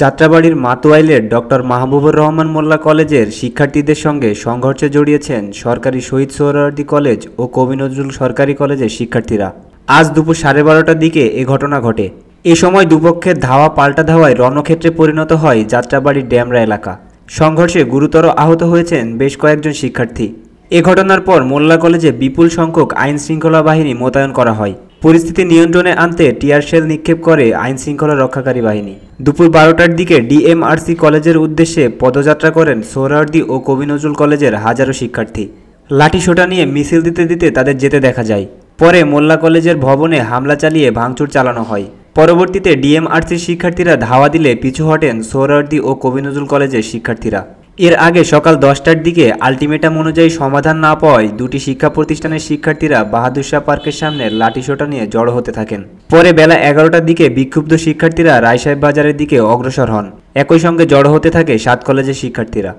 যাত্রাবাড়ির মাতুয়াইলের doctor Mahbubur Rahman মোল্লা কলেজের শিক্ষার্থীদের সঙ্গে সংঘর্ষে জড়িয়েছেন সরকারি শহীদ সোহরাওয়ার্দী কলেজ ও কবি নজরুল সরকারি কলেজের শিক্ষার্থীরা। আজ দুপুর 12:30টার দিকে এ ঘটনা ঘটে। এ সময় দুপক্ষের ধাওয়া পাল্টা ধাওয়ায় রণক্ষেত্রে পরিণত হয় যাত্রাবাড়ির ড্যামরা এলাকা। সংঘর্ষে গুরুতর আহত হয়েছেন বেশ কয়েকজন শিক্ষার্থী। এ ঘটনার পর মোল্লা কলেজে বিপুল সংখ্যক আইন শৃঙ্খলা বাহিনী মোতায়েন করা হয়। পরিস্থিতি নিয়ন্ত্রণে আনতে টিয়ার শেল নিক্ষেপ করে আইন শৃঙ্খলা রক্ষাকারী বাহিনী। দুপুর 12টার দিকে ডিএমআরসি কলেজের উদ্দেশ্যে পদযাত্রা করেন সোহরাওয়ার্দী ও কবি নজরুল কলেজের হাজারো শিক্ষার্থী। লাঠিসোঁটা নিয়ে মিছিল দিতে দিতে তাদের যেতে দেখা যায়। পরে মোল্লা কলেজের ভবনে হামলা চালিয়ে ভাঙচুর চালানো হয়। পরবর্তীতে ডিএমআরসির শিক্ষার্থীরা ধাওয়া দিলে পিছু হটেন সোহরাওয়ার্দী ও কবি নজরুল কলেজের শিক্ষার্থীরা। এর আগে সকাল 10টার দিকে আলটিমেটাম অনুযায়ী সমাধান না পাওয়ায় দুটি শিক্ষা প্রতিষ্ঠানের শিক্ষার্থীরা বাহাদুর শাহ পার্কের সামনে লাঠিসোঁটা নিয়ে জড়ো হতে থাকেন। পরে বেলা 11টার দিকে বিক্ষুব্ধ শিক্ষার্থীরা রায়সাহেব বাজারের দিকে অগ্রসর হন। একই সঙ্গে জড়ো হতে থাকে 7 কলেজের শিক্ষার্থীরা।